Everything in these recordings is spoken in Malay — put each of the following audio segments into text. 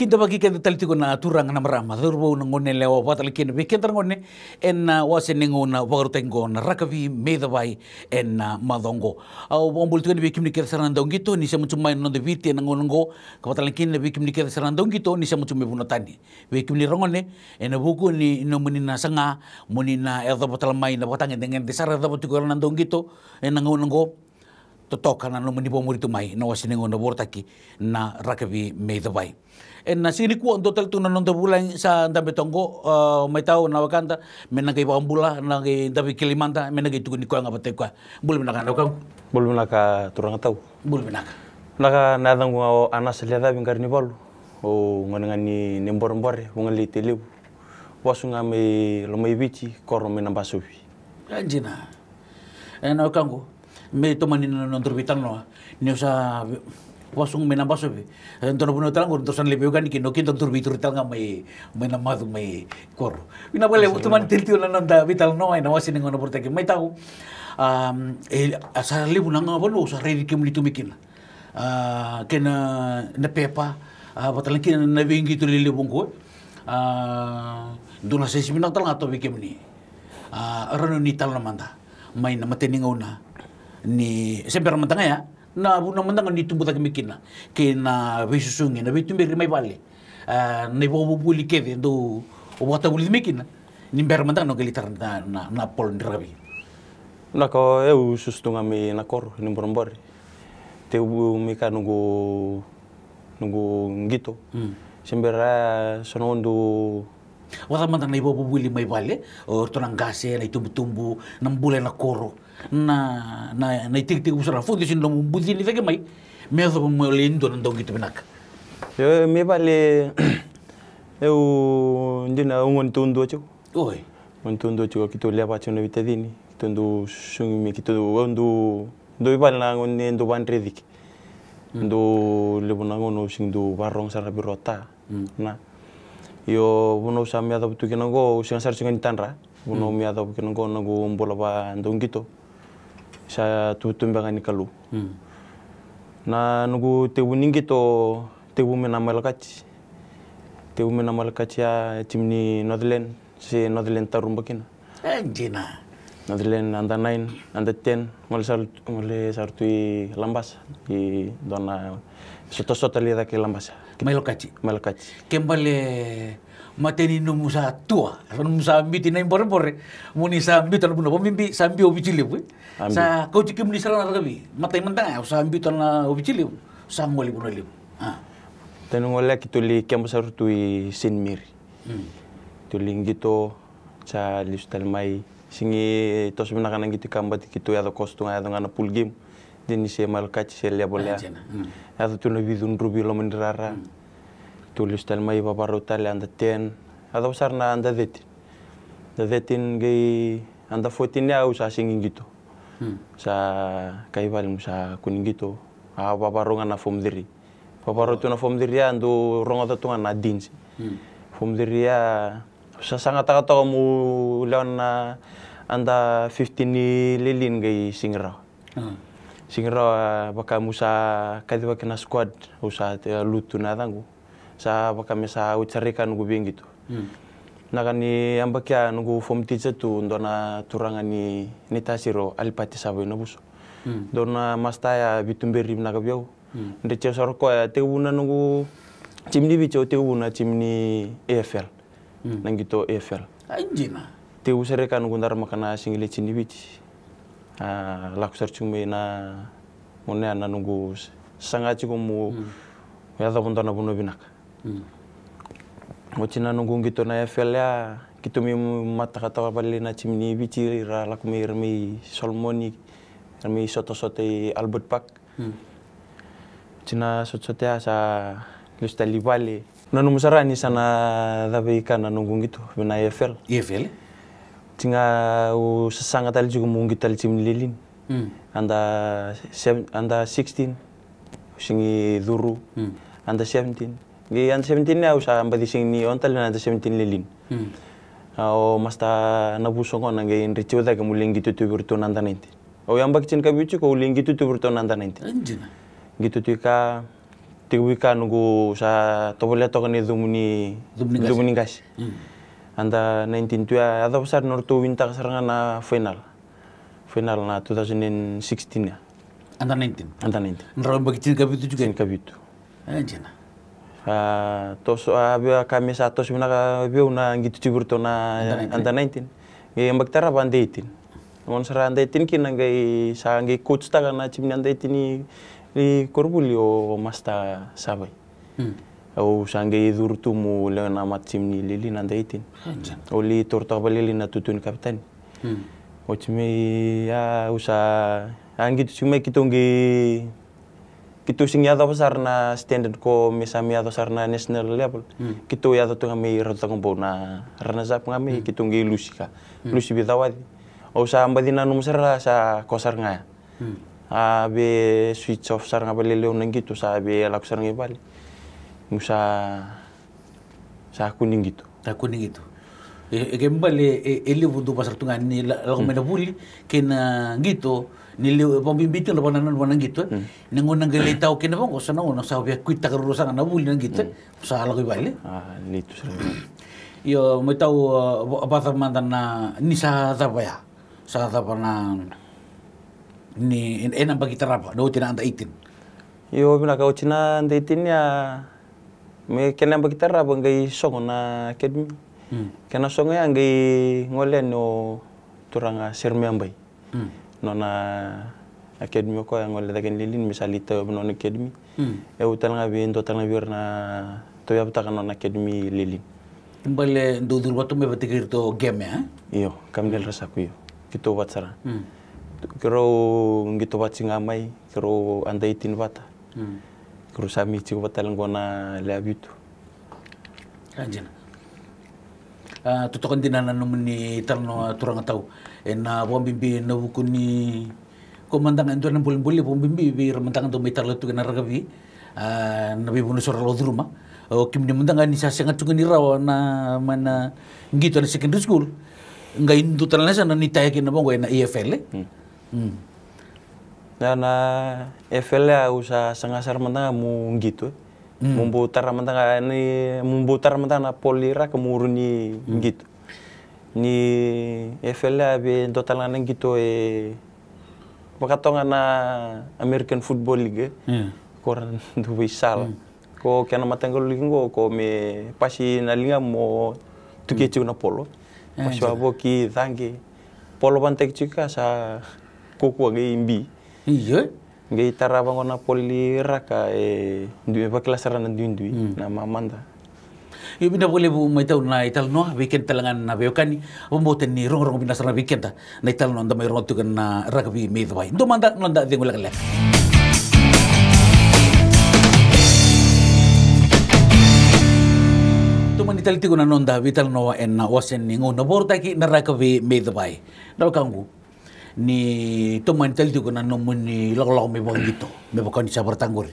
Kita bagi kita taliti ko na turang na marama turbo ngone lewa patali kin be kita ngone en wase ningona warutengo na rakavi medawai en madongo au bombul tu be kimni kita sarandong gitu ni samu cuma no de viti na ngongo kapatali kin be kimni kita sarandong gitu ni samu cuma bunotani be kimni rongone en buku ni no munina sanga munina eldo patalmai na patangen dengan desara da botuko nandong gitu en ngongo totoka na no muni bomuri tu mai no wase ningona bortaki na rakavi medawai en na sini ku untuk tel tunan untuk bulan sa ndabe tongo mai tau na wakanda menangkai bambula na ke ndabe kilimanta menangkai tu ni ko ngapate ko bul menaka na ko bul menaka turang tau bul menaka naka nadang ko anas leda bin karnival o nganangani nembor-mbor ngali teliu wasunga me lomai bici koro menambasubi anjina en okango me tomani no turbitan no ni usa wasung menambasobi entono puno talang untuk san lebih kan kino kinto turbitur talanga mai namadu mai kor bina boleh teman tilti na nanda vital no ai nawasi ngono portaki mai tahu asal lebu nanga bolo sa redi kemli tumikin kena na pepa batalan kina na wingi tu lele bungko duna sesi minang talanga to bikemni rano ni tal namanda mai na mateningauna ni semper mantanga ya na buna mandang ni tumbuta kemikina kena visusungi na bitumbir mai bale na bobo buli keve do wata buli mikina ni ber mandang no gelitar na pol ndrabi na ko eu sustunga mi na kor ni bormbor te u mika nungu ngito sembera sonondo wata mandang na bobo buli mai bale o tonang gase na tumbu nambule na koro na itik-tik usara fundi sin lomu budi ni feke mai me aso mo lindo nandong gitu benak yo me vale eu ndina ungon tundo chu oi tundo chu kito leva chu no vitadini tundo sungi mi kito ondo do ibal na ngon ndo bandredik ndo lebuna ngono sing do barong sara birota na yo buno samya da butu kinango sing sar sing tanra buno mi ada kinango nago mbola ba ndong gitu sa tutumbangan ni kalu na nugu tebu ningi to tebu menamal kaci ya timni Northern si Northern tarumbakin anjina Northern anda 9 anda 10 mole sartui lambas i dona soto lihat ke lambas melokaci kembali mateni no musa tua ron musa ambiti na impor muni sa ambito na puno mimpi sa ambi obichili sa kau cikim ni sala na gabi matay mantanga sa ambito na obichili sa ngoli puno liu tenungola kituli kembasar tui sinmir tuling gitu sa listal mai singi tos menakan gitu kambat gitu ya kostung ya ngana pulgim dini se malkaci se lebolya ya tu no bidun rubi lo mendrara tulis tal mai paparutal anda 10 ada besar na anda 13 gay anda 14 ya usa singing gitu sa kaival musa kuning gitu paparongan na fomdiri paparotu na fomdiri ya ando ronga tunga na dins fomdiri ya sa sangat takataw mu lawan na anda 15 lilin gay singra baka musa kadiwa kena squad usa lutu na tangu sa baka mesa ucarikan gubing gitu nakani ambakia nugu form teacher tu ndona turanga ni tasiro alipati sabo no buso dona mastaya bitumberi nakabiau ndece sorko ya teuna nugu chimni bicho teuna chimni AFL nangito AFL anjina teu serekan nugu ndar makana singile chini bichi laku sarchume na mone ana nugu sangachi komu ya da puntana puno binaka Mochina nunggu gitu na FL ya gitu mi mata kata bali na chimni bici ra laku mi solmoni mi soto-soto Albert Park Cina soto-soto ya sa lustali bali nanu musarani sana dabe kana nunggu gitu na FL Cinga sesanga tali juga mungkin tali chimni lilin anda 16 singi duru anda 17 Gian 17 ya usa ambadi sing ni ontal na 17 lilin. O masta nabuso ko nang gain richo da kamuling gitu tu berto nanda 90. O yang bakcin ka bichu ko uling gitu tu berto nanda 90. Anjina. Gitu tu ka Tigwika nunggu sa tobolya tokan ni dumuni gas. Anda 19 tu ada besar nortu winta kasarangan na final. Final na 2016 ya. Anda 19. Anda 19. Nrawan bagi kabitu juga. Sin kabitu. Anjana. Tos abia kami sa tos minaka biu na gitu cigurto na anda 19. Ngi mbagtara ba anda 18. Mon sara anda 18 kin ngai sa ngai coach ta na chimni anda 18 ni korbulio masta sabai. Au sangai durtu mu le na matchimni lili anda 18. Oli torto balili na tutun kapten. O chimi ya usa angit chimi kitongi kitu sing yado besar na standard ko misami yado besar na national level. Kitu yado tu kami rotang bona rana zap kami kitongi lusika. Lusi bitawadi. O sa ambadina numsara sa kosar nga. Abe switch off sar nga balileo nang gitu sa abe laksar nga bali. Musa sa kuning gitu. Ta kuning gitu. Kembali butuh pasar tungan ni lagu mena buli kena gitu nili pembimbing la banan gitu. Nangun nang gali tau kena bang kosana unang sa biya kuita karurusan na buli nang gitu. Sa lagu bali. Litu sir. Yo may tau apa mantan na ni sa tabaya. Sa tabana ni enang bagi terapa do tina anda 18. Yo bina kau cina anda 18 ya me kena bagi terapa ngai song na academy. Kena song ya ngai ngolen no turanga sermi ambai. Nona academy ko yang ngole dagen lilin misalita non academy. E utal ngabi total ngabi na to ya bata non academy lilin. Kembali dudul waktu me batikir to game ya. Iyo kamdel rasaku yo. Gitu wat sara. Kero gitu wat singamai kero anda 18 bata. Kero sami ciku batal ngona labitu. Anjana. Tutokan dinanan naman ni Talno turang tau. Na pambimbi na buku ni komandangan itu nan boleh pambimbi bi rementangan tu metar letu kena ragabi. Nabi bunu soral odruma. Kim ni mentangan ni sa sangat cungan ni rawa na mana gitu na secondary school. Enggak itu tanah sana ni tayakin na bang na EFL. Na EFL ya usa sangasar mentangan mu gitu. Membutar mentang ni membutar mentang na polira kemuruni gitu. Ni EFL be total nang gitu pakatongan na American Football League. Koran du bisal. Ko kena matangol lingo ko me pasi na linga mo tuke na polo. Pasi abo ki tangi. Polo bantek chika sa kuku ngai imbi. Iya. Ngai tarabang na polira ka due ba klasaran ndui na mamanda. Yo bina boleh bu mai tau na ital no weekend talangan na beokani pemboten ni rong binas na weekend ta na ital no ndamai rotu kan na rugby medway ndo manda nanda dengul lek. Tuman ital tigo na nonda vital no en na wasen ni ngona borta ki na rugby medway. Daw kangu ni teman tel juga na nomun ni lagu-lagu me gitu me bukan bisa bertanggur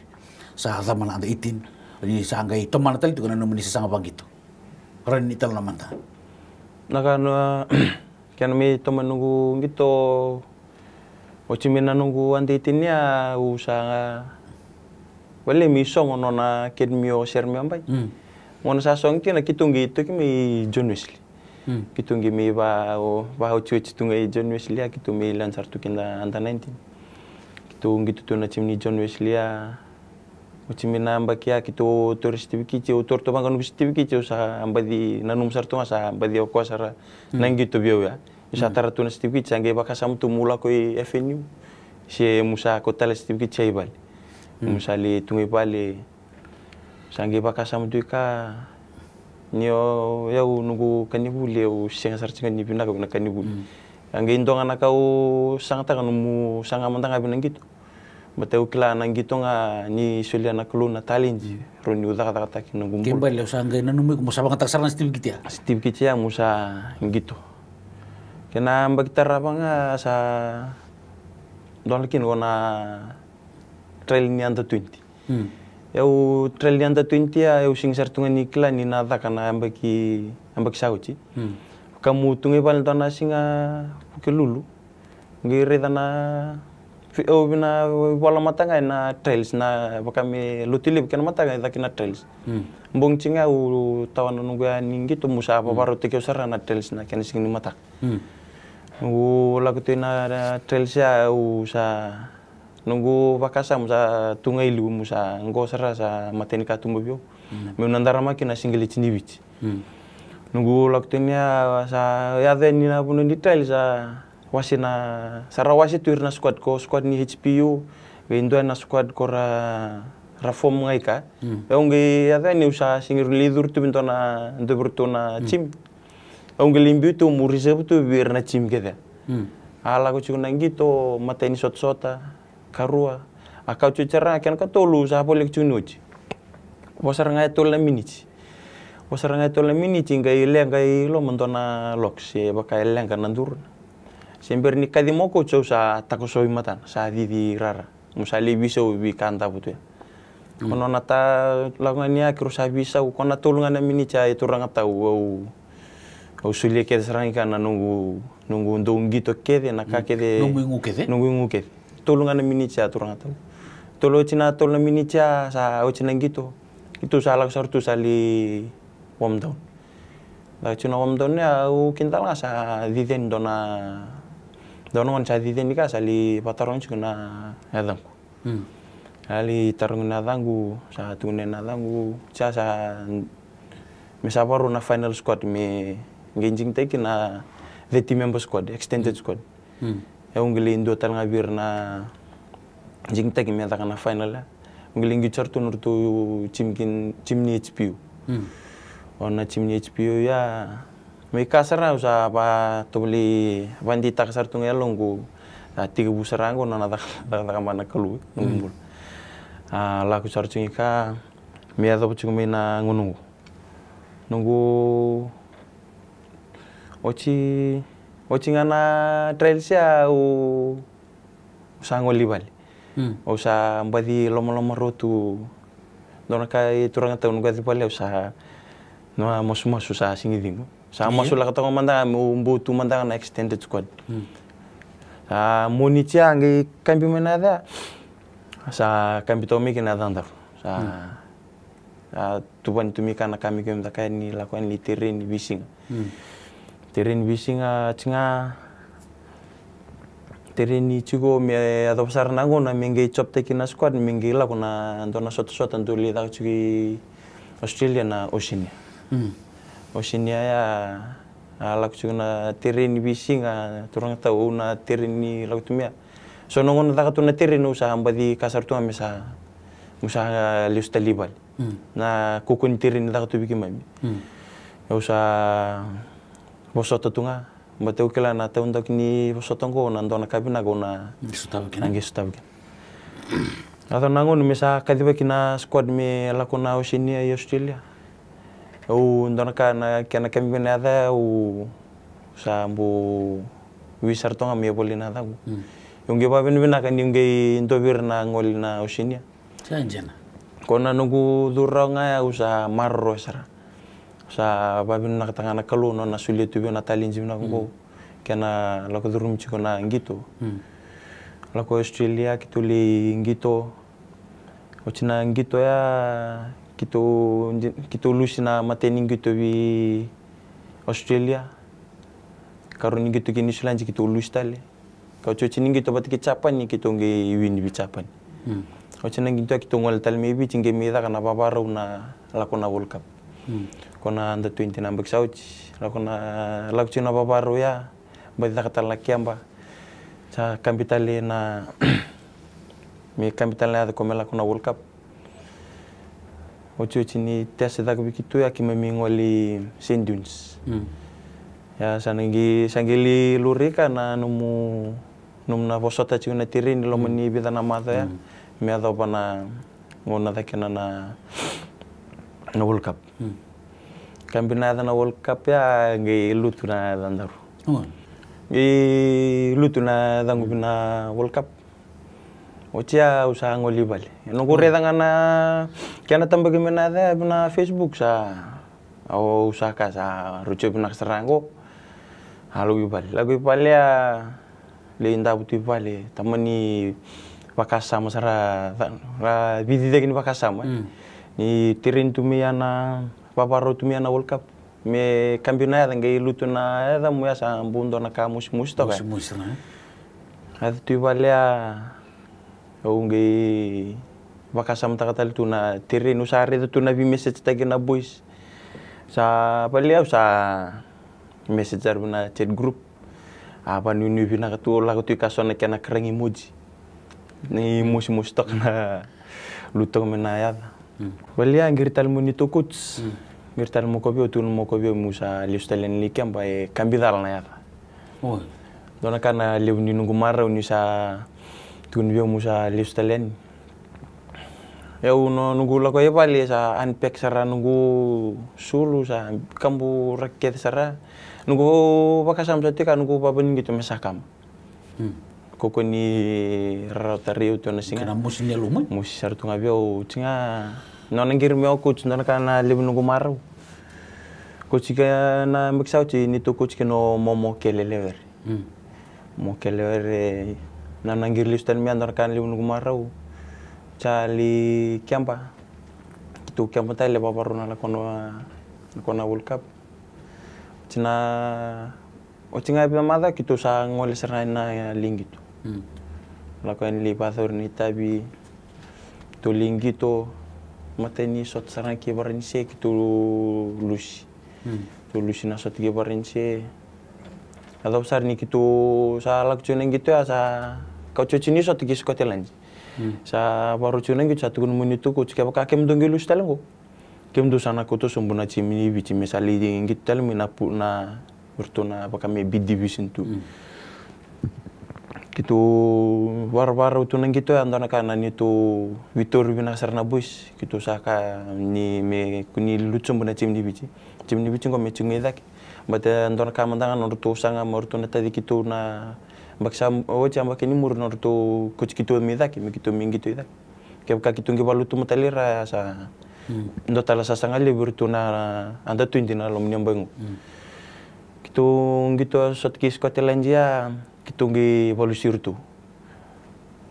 sa zaman anda 18 ni sangai teman tel juga na nomun ni sanga bang gitu ren ital na manta nakano kan me teman nunggu gitu ochimina nunggu anda 18 ya usa wale mi song na kedmio sermi ambai ngona sa song kina kitungi itu ki mi John Wesley. Kitungi mi ba cuci tungai John Wesley ya kitu mi lancar tu kinda anta 19. Kitungi tu na chimni John Wesley ya. Uchimina ambaki ya kitu tourist bikici utor to bangan bisti bikici sa ambadi nanum sartu sa ambadi ko sara nang gitu bio ya. Isa tara tu na stibikici angge bakasam tu mula ko FNU. Si musa ko tala stibikici bal. Musali tungai bali. Sangge bakasam tu ka nio yau nugu kanibuli yau senga sarcinga ni pinaka bina kanibuli. Angge indonga nakau sangata kan mu sanga mantanga bina gitu. Batau kila nang gitu nga ni sulia nakulu na talinji roni udah kata-kata kina gumbul. Kembali yau sangge nanumi musa bang tak sarana steve gitu ya. Steve gitu ya musa gitu. Kena mbak kita rapanga sa donalkin wana trail ni anta 20. Yau trail anda 20 ya yau sing sartungan nikla ni nada kana ambaki sauci. Kamu tungai bal dana singa ke lulu. Ngire dana bina wala matanga na trails na bakami lutilib kan matanga na trails. Mbong cinga tawan nunggu ningi tu musa apa baru tekyo sara na trails na kan sing ni matak. Lagu tu na trails ya sa nunggu bakasa musa tungai lu musa ngo sara sa mateni ka tumbio. Menandara makina singgeli cindiwich. Nunggu lagu tu sa ya ni na puno di trails sa wasina sarawasi tu irna squad ni HPU indo na squad ko reform ngai ka onge ada ni usa singir lidur tu bintona ndo bertona chim onge limbi tu murise tu birna chim keda ala ko chuna ngito mateni sota karua akau cucara kan ka tolu sa boleh cunuci wasar ngai tol na minich wasar ngai tol na minich ngai le ngai lo mentona lox e bakai le kan nandur Semper ni kadi moko chau sa takosoi matan sa di rara musa li bisa ubi kanta putu ya kono nata lagania kiro sa bisa kono tulungan na mini cha itu ranga tau au sulia ke serang kana nunggu ndung gitu kede na ka kede nunggu kede tulungan na mini cha tu ranga tau tolo cina tol na mini cha sa au cina gitu itu salah sortu sali wom down la cina wom down ya au kintal sa diden dona Donon sa diden nika sali pataron chuna adangku. Ali tarung nadangu sa tune nadangu sa mesabaru na final squad me genjing teki na 30 member squad extended squad. Ungili indo talanga bir na jing teki me na final la. Ungili ngi chartu nurtu chimni HPU. Ona chimni HPU ya may kasara usa pa tubli bandi takasar tunga longgu 3 busarango na mana kalu ngumbul laku sarcungi ka mi ado pucungi na ngunungu nunggu oci ngana trails ya usa ngolibali usa mbadi lomo rotu dona kai turanga taun gadi pale usa no mosu sa singidingu sama sulah ketemu mandang membutuh mandang na extended squad. Municia ngi kambi menada sa kambi tomi kena dandar. Tuban tumi kana kami kem takai ni lakukan ni terrain bising. Terrain bising cinga terrain ni cugo me ada besar nango na mengge chop tekina squad mengge lakuna antona sot antuli tak cugi Australia na Oceania. Oceania ya laku cuna terrain bising turang tahu na terrain ni laku tumia. So nongon tak tu na terrain usaha ambadi kasar tu amesa usaha lius talibal. Na kukun terrain tak tu bikin mami. Usaha bosoto tunga. Bateu kela na tahun tak ni bosoto ko na ndona kabina ko na nangi sutabikin. Atau nangon mesa kadiba kina squad me laku na Oceania i Australia. Ndona kana kami benada sambu wisar tonga mi boleh nada yung giba benbena kan yung gay intobir na ngol na Oceania Janjana kona nunggu duranga ya usa marro sara sa babin na katanga na kalu no na sulit tu na talin jimna ko kana lako durum chiko na ngito lako Australia kituli ngito ochina ngito ya kita lulus na mateni gitu di Australia. Karena gitu kini New kita lulus tali. Kau cuci ni gitu berarti kecapan ni kita ngi win bicapan. Kau cina gitu kita ngol tali maybe cingge meda karena baru na lakona World Cup. Kona under 20 nambek sauci. Lakona laku cina baru ya. Berarti kata laki amba. Sa kapitali na mi kapitali ada kome lakona World Cup. Ocho cini tes tak begitu ya kami mengoli Saint Dunes. Ya sanggili luri karena numu na posota cina tirin lo meni bita nama ya. Mi ada pana ngona tak kena na World Cup. Kami na World Cup ya ngi lutu na dandaru. Ngi lutu na dangu na World Cup. Ocia usaha ngoli bali. Nunggu redangan na kiana tambah gimana ada na Facebook sa usaha ka sa rucu pina seranggo. Lagu bali ya le inda butu vale tamani vakasama sara vidi degini vakasama ni tirin tumiana paparo tumiana World Cup me campeona ya ngai lutuna ya mu ya sa mbundo na kamus musto ka ada tu vale au ngai vakasama takatal tuna tirin usare tuna vi message tagina boys sa palia sa message na chat group apa nunu vina katu lagu tu kasona kena kerengi muji ni mus tok na lutong menaya palia ngirtal munito coach ngirtal mo ko bio musa liustalen likem by kambidal na ya dona kana lewni nungu mara ni sa tun bio musa liustalen ya uno nunggu lako ya pali sa unpack sara nunggu sulu sa kambu rakyat sara nunggu pakasam sa tika nunggu papen gitu mesakam koko ni rotary uto na singa kana musinnya lumai musi sar tunga bio tinga nona ngir me coach nona kana lebu nunggu maru coach ka na mixau ci ni to coach ke no momo kelelewer mo kelelewer nona ngir listan me andar kan lebu nunggu maru Cali kiampa tu kiampa tale paparuna la kona World Cup cina ochinga pamada kitu sa ngole serna lingito la ko li pathor ni tabi to lingito mateni sot sarna ki barinse kitu lusi to lusi na sot ki barinse ada usar ni kitu sa lakchune gitu ya sa kaucini sot ki skotelanji sa baru cuna gitu satu kun munitu ku cika pakai kem donggi lu setelah kem tu sana kutu sumbuna cimini bici misali gitu tel mina puna bertuna apa kami bid division tu gitu baru tu nang gitu andana kanan itu Vitor bina sarna boys gitu saka ni me kuni lu sumbuna cimini bici kau me cungi dak bata andana kamandangan ortu sanga ortu na tadi gitu na baksa camba kini mur norto coach kitu midaki me kitu mingi tu idak ke ka kitu ngi balu tu matalira sa ndo tala sa sangali bertuna anda tu indina lo mnyambangu kitu ngito sot ki Scotlandia kitu ngi balu sirtu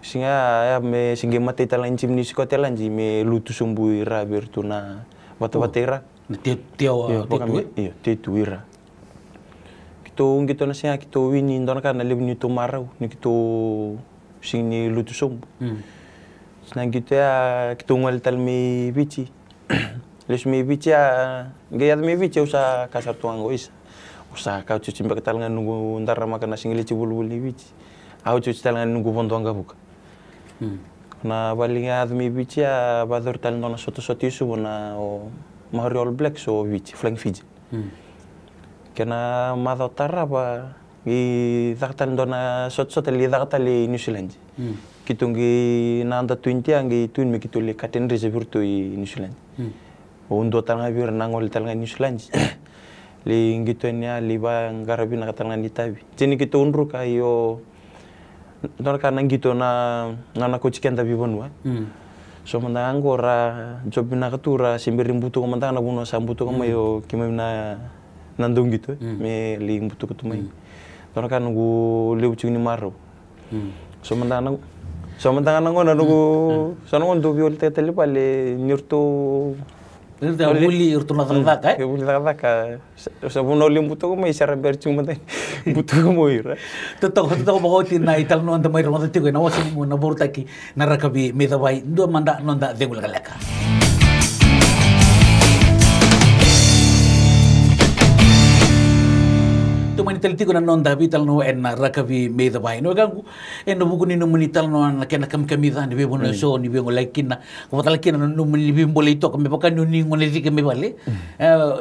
singa ya me singi mate talan chimni Scotlandia me lutu sumbu ira bertuna batu-batera titu ira gitu gitu nasinya gitu wini ndona kana lebni to marau ni gitu sini lutu som senang gitu ya gitu ngol talmi bici les mi bici ya gaya mi bici usa kasar tuang gois usa kau cuci mbak talangan nunggu ntar makan nasi ngeli cibul ni bici aku cuci talangan nunggu pontuang gabuk na balinga mi bici ya badur talan dona soto isu na o Mario All Blacks so bici flank Fiji kena madho tarapa gi daktan dona sot li daktali New Zealand kitungi nanda 20 angi tuin me kituli katen reservoir tu New Zealand undo tanga bir nangol tanga New Zealand li ngitonya li ba ngarabi na katanga ni tabi jeni kitu unru kayo dona kana ngito na coach kenda bi bonwa so manda angora jobina katura simbirim butu ko manda na buno sambutu ko mayo kimena nandung gitu me ling butu kutumai dona kan nunggu lebu cing ni maro so mantang ngona nunggu so nunggu do biol teteli pale nyurtu irta muli irtu na tadaka muli tadaka so buno lim butu ko mai sara bercing mate butu ko moira tetap bahoti na ital no anda mai roma tigo na wasi mo na bortaki na rakabi medawai ndo manda nonda degul galaka mani teliti ko na nonda vital no en rakavi meida bai no gangu en no buguni no munital no na kena kam kamida ni bebo no so ni bebo laikina ko talakina no muni bimbo leito ko me pakan no ni ngone dike me bale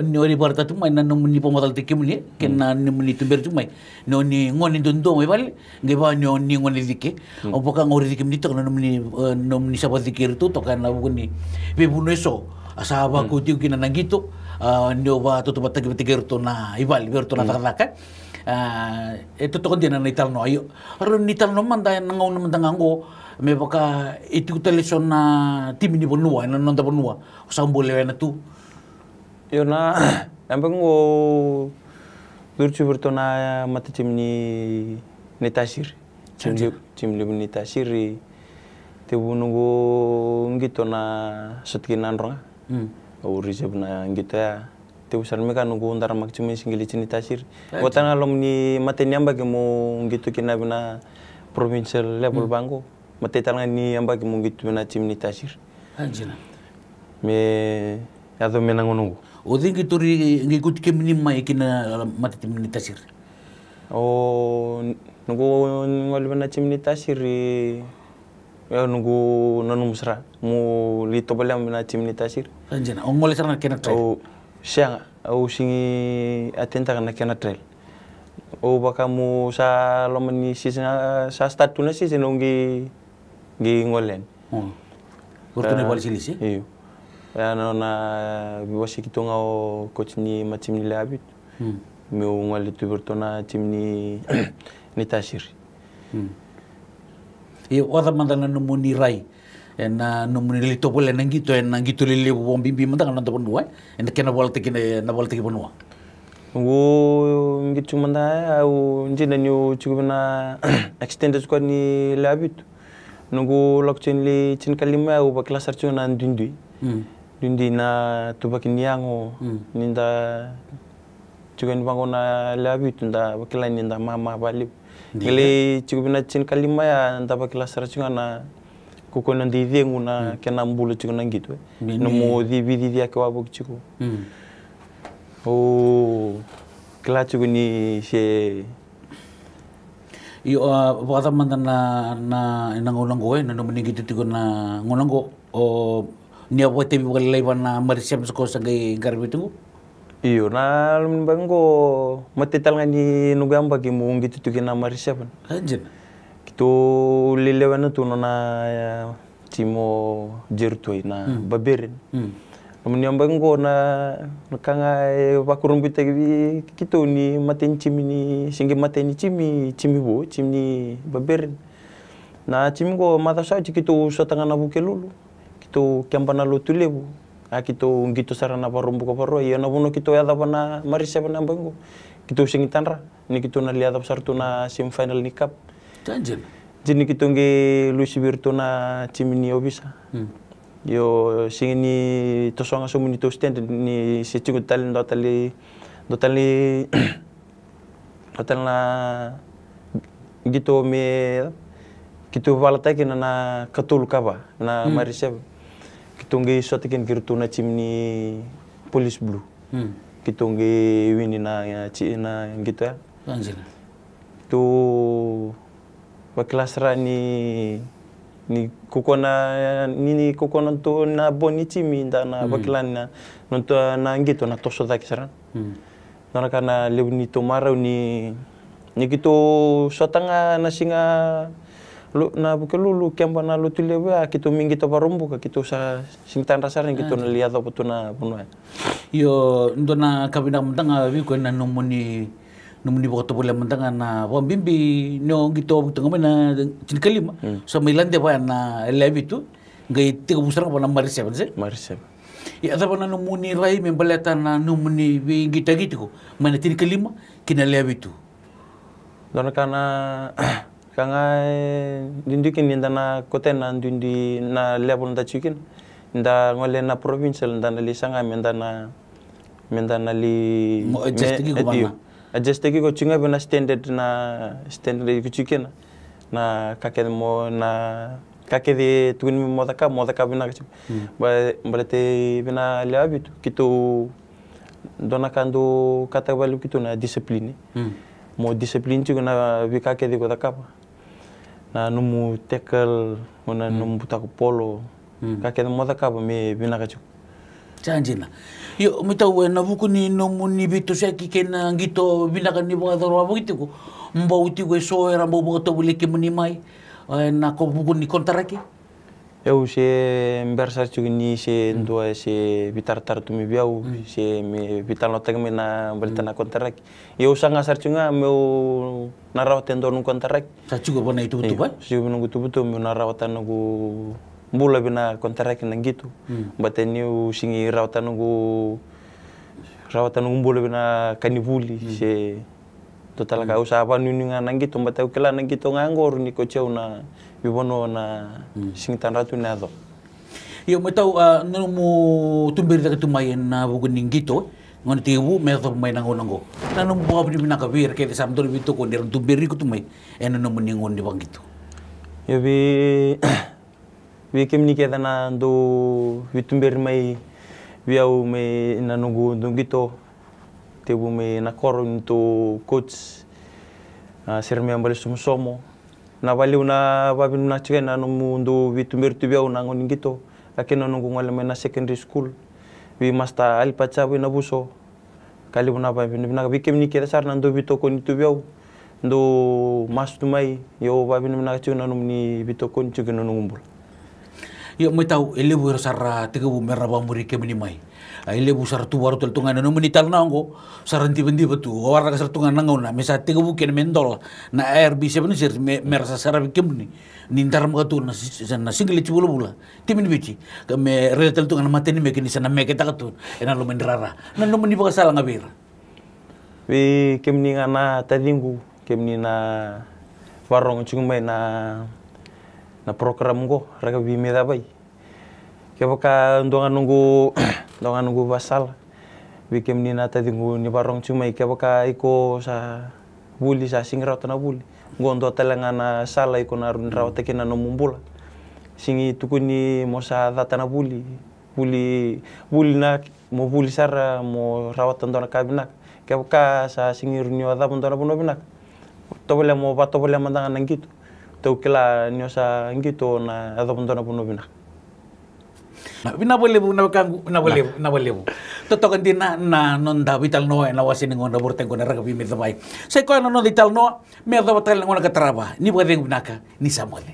no ri barta tu mai na no muni pomotal tike muni kena ni muni tu ber tu mai no ni ngone dondo me bale nge ba no ni ngone dike o pakan ngore dike muni to no muni sabat dike tu to kan na buguni bebo no so asaba ko tiu kina nangito ndio ba to batagi batigerto na ibal berto na takaka itu to kondina na ital no ayo aro ni ital no manda nangaw na mandangango me baka itu teleson na tim ni bonua na nonda bonua usambole na tu yo na ambang wo bercu berto na mata tim ni tasir Cimli ni tasiri. Tibu nunggu ngito na sotkin andronga. Au risep na ngito ya. Tibu sarme kan nunggu undara makcumi singgili cini tasiri. Kota na lom ni mateni amba ke mo ngito kina bina provincial level bango. Mate talanga ni amba ke mo ngito bina cimni tasiri. Anjina. Me ado menangonungu. Odi ngikut ke minima ikina mate cimni tasiri. O nunggu ngol bina cimni tasiri. Ya nunggu nanu musra mu lito balam bina cimni tasiri. Anjina. Ongol sana kena trail. O siang au singi atenta kana kena trail. O baka mu sa lomani sisa sa start tuna sisa nunggi ngolen. Kurtune bal silisi. Iyo. Ya na biwasi kito ngao coach ni macim ni labit. Meu ngol itu bertona tim ni tasiri. Iyo wada mandana numuni rai. Na numuni lito pole nangito lili bom bimbi mandanga nanta ponua. En kena bola teki ponua. Ngu ngitu manda au njina ni cukup na extended squad ni labit. Nunggu lokcin li cin kalima au baklas arcu na ndundui. Dundi na tubak niango ninda cukup bangun na labit nda bakila ninda mama balik. Gele cukup na cin kalima ya nda baklas arcu na kuko nanti dia nguna kena mbulu cukup nang gitu. Nemu di dia ke wabuk cukup. Oh, kelas cukup ni se. Iyo wada mandana na ngolanggo na numuni gitu tigo na ngolanggo o nia bote bi wala na marisem sko sagai garbitu. Iyo na lumin bango mati talanga ni nugamba ki mu gitu tigo na marisem. Anjir. Kitu lilewana tu na timo jertoi na baberin. Namun bango na kanga bakurun bita kitu ni maten cimi ni singi maten cimi bo cimi baberin. Na cimi go mata sa kitu satanga na bukelulu. Kitu kiambana lu tulebu. Kitu gitu sarana parumbu ko paro ya na buno kitu ada bana marisya bana bango. Kitu singi tanra ni kitu na lihat sartu na semifinal ni cup. Anjir. Jini kitu nge Luis Birto na cimi ni obisa. Yo singini tosonga sumuni to stand ni si cungu talin dotali na gitu me gitu valata kina na katul kaba na marisha gitu ngi sotikin girtu na cimni police blue gitu ngi wini na gitu ya Anjir. Tu baklasra ni kukona tu na boni cimi na bakilan na nonto na ngito na toso da kisaran nara kana lebni to marau ni gitu sotanga na singa na bukelulu kemba na lu tulebe kitu mingi to parumbu ka kitu sa singtan rasaran gitu na lihat apa tu na bunwa Yo ndo na kabina mtanga wiko na numuni boko topole mantanga na wambimbi no gitu tengah na cinkalima so milande pa na levitu ngai tiga busara pa na marisya ya ada pa na numuni rai membaleta na numuni gita gitu mana cinkalima kina levitu dona kana kanga dindikin ninda na koten na dundi na level nda chicken nda ngole na provincial nda na lisanga menda na li mo adjust gi ko adjust ko cunga bena standard ku chicken na kakek mo na kakek de tuin modaka bena balete bena labit kitu dona kandu kata balu kitu na discipline mo discipline juga na kakek de kota kapa na numu tackle na numu taku polo kakek modaka me bena kacu Janjina. Yo mitau na buku ni nomuni bitu sa kikena ngito binakan ni mga daro begitu ko. Mbau ti ko so era mbau to buli ki muni mai. Na ko buku ni kontaraki. Eu se conversar juga ni se dua se bitar tu mi biau se me bitar no tag me na berita na kontaraki. Eu sanga sar juga meu narawatan do nun kontaraki. Sa juga bona itu betul ba? Juga nunggu betul meu narawatan nunggu mbula bina kontaraki nang gitu. Bateni singi rawatan nunggu mbula bina kanibuli se Total ka usapa nuninga nang gitu batau kela nang gitu ngangor ni ko cheu na bibono na sing tan ratu na do. Yo mo tau no mo tumbir da tumayen na buguning gito ngon tibu me to may nangonango. Nanu mo abri minakabir kay sam dor bito ko ndirang tumbiri ko tumay eno no mo ningon di bang gito. Yo bi kem ni keda na do vitumbir mai biau mai nanungu dungito tebu mai nakor untuk coach sirmi ambal somo na baliu na babin na chigen na mundo vitumbir tu biau na ngon gito akin nanungu ngale mai na secondary school bi masta al pacha bi na buso kali na babin na bi kem ni keda sar na do bito ko ni tu biau do mas tu mai yo babin na chigen na ni bito ko chigen na ngumbul. Yo mo tau elebu sar tiga bu merna bamuri ke mini mai. Elebu sar tu waru tel tungan no menital nango saranti bendi betu warna sar tungan nango na mesa tiga bu ken mendol na air bisa bener sir merasa sar kemni nintar mo tu na single chibula bula timin bici ke me retel tungan mateni me kini sana me kita tu ena lo mendrara na no meni bakasala ngabir. Wi kemni ngana tadingu kemni na warong chungmai na program go raga bi meda bai kebaka ndonga nunggu basal bikem ni nata dingu ni barong cumai kebaka iko sa buli sa singra na buli ngondo telangana sala iko narun rawat kena no mumbula singi tukuni mo sa data na buli na mo buli sara mo rawat ndona kabina kebaka sa singi runyo ada ndona buno binak tobole mo batobole mandanga nangkitu tau kela nyosa ngito na ada ndona buno binak. Na boleh totokan din na non da vital no na wasin ngon na borten ko na raga bimi tabay. Sa ko no vital no me da batal ngon ka traba ni pwedeng binaka ni samole.